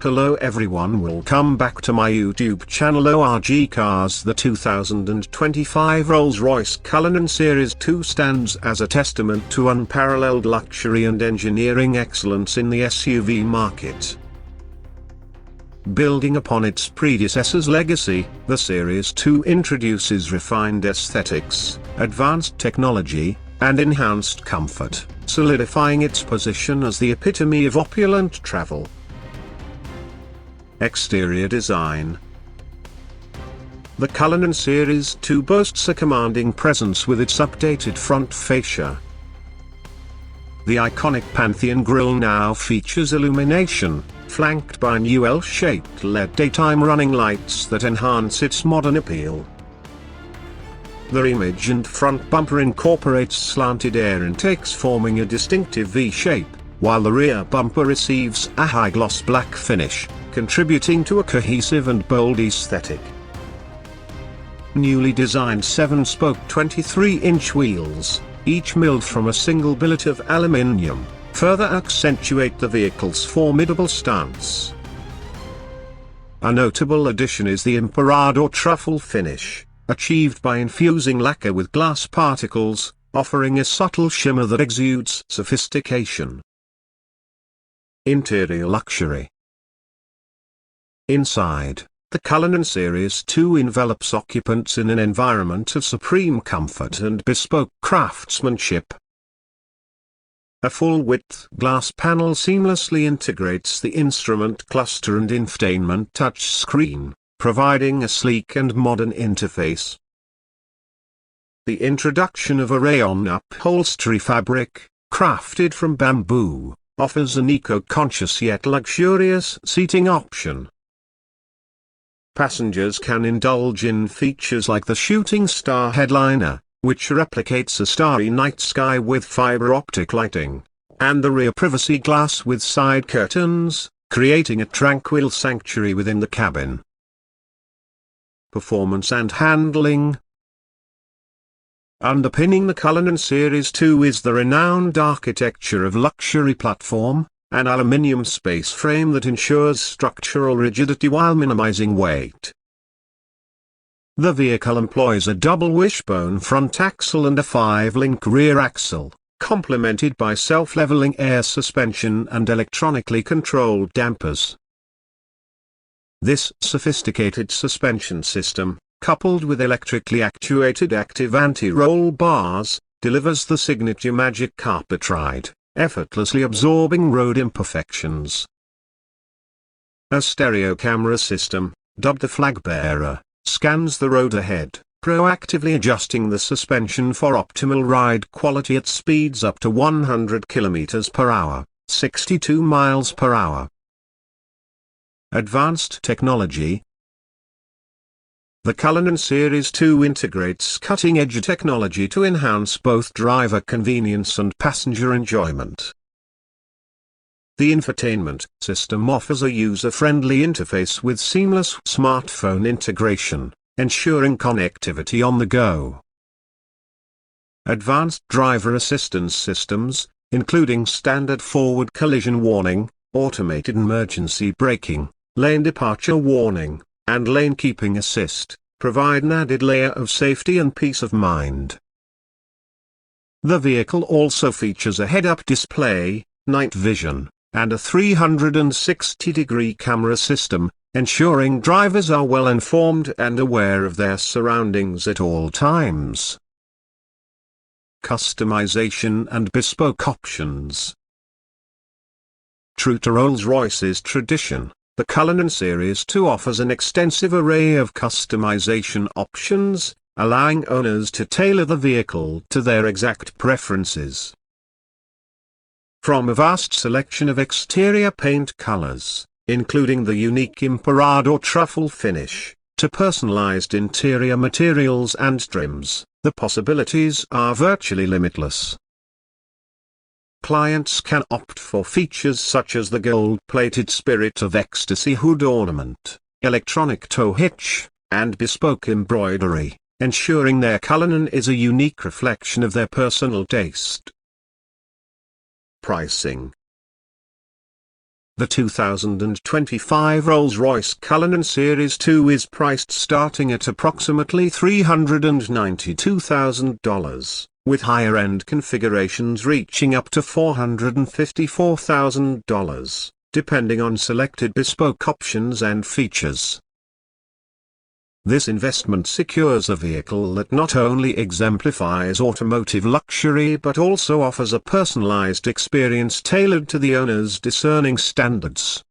Hello everyone, welcome back to my YouTube channel ORG Cars. The 2025 Rolls-Royce Cullinan Series II stands as a testament to unparalleled luxury and engineering excellence in the SUV market. Building upon its predecessor's legacy, the Series II introduces refined aesthetics, advanced technology, and enhanced comfort, solidifying its position as the epitome of opulent travel. Exterior design. The Cullinan Series II boasts a commanding presence with its updated front fascia. The iconic Pantheon grille now features illumination, flanked by new L-shaped LED daytime running lights that enhance its modern appeal. The reimagined front bumper incorporates slanted air intakes forming a distinctive V-shape, while the rear bumper receives a high-gloss black finish, contributing to a cohesive and bold aesthetic. Newly designed 7-spoke 23-inch wheels, each milled from a single billet of aluminium, further accentuate the vehicle's formidable stance. A notable addition is the emperado truffle finish, achieved by infusing lacquer with glass particles, offering a subtle shimmer that exudes sophistication. Interior luxury. Inside, the Cullinan Series II envelops occupants in an environment of supreme comfort and bespoke craftsmanship. A full-width glass panel seamlessly integrates the instrument cluster and infotainment touchscreen, providing a sleek and modern interface. The introduction of a rayon upholstery fabric, crafted from bamboo, offers an eco-conscious yet luxurious seating option. Passengers can indulge in features like the shooting star headliner, which replicates a starry night sky with fiber optic lighting, and the rear privacy glass with side curtains, creating a tranquil sanctuary within the cabin. Performance and handling. Underpinning the Cullinan Series II is the renowned architecture of luxury platform, an aluminium space frame that ensures structural rigidity while minimizing weight. The vehicle employs a double wishbone front axle and a 5-link rear axle, complemented by self-leveling air suspension and electronically controlled dampers. This sophisticated suspension system, coupled with electrically actuated active anti-roll bars, delivers the signature magic carpet ride, effortlessly absorbing road imperfections. A stereo camera system, dubbed the flag bearer, scans the road ahead, proactively adjusting the suspension for optimal ride quality at speeds up to 100 km per hour, 62 miles per hour. Advanced technology. The Cullinan Series II integrates cutting-edge technology to enhance both driver convenience and passenger enjoyment. The infotainment system offers a user-friendly interface with seamless smartphone integration, ensuring connectivity on the go. Advanced driver assistance systems, including standard forward collision warning, automated emergency braking, lane departure warning, and lane keeping assist, provide an added layer of safety and peace of mind. The vehicle also features a head-up display, night vision, and a 360-degree camera system, ensuring drivers are well informed and aware of their surroundings at all times. Customization and bespoke options. True to Rolls-Royce's tradition, the Cullinan Series II offers an extensive array of customization options, allowing owners to tailor the vehicle to their exact preferences. From a vast selection of exterior paint colors, including the unique emperado truffle finish, to personalized interior materials and trims, the possibilities are virtually limitless. Clients can opt for features such as the gold-plated Spirit of Ecstasy hood ornament, electronic tow hitch, and bespoke embroidery, ensuring their Cullinan is a unique reflection of their personal taste. Pricing. The 2025 Rolls-Royce Cullinan Series II is priced starting at approximately $392,000, with higher-end configurations reaching up to $454,000, depending on selected bespoke options and features. This investment secures a vehicle that not only exemplifies automotive luxury but also offers a personalized experience tailored to the owner's discerning standards.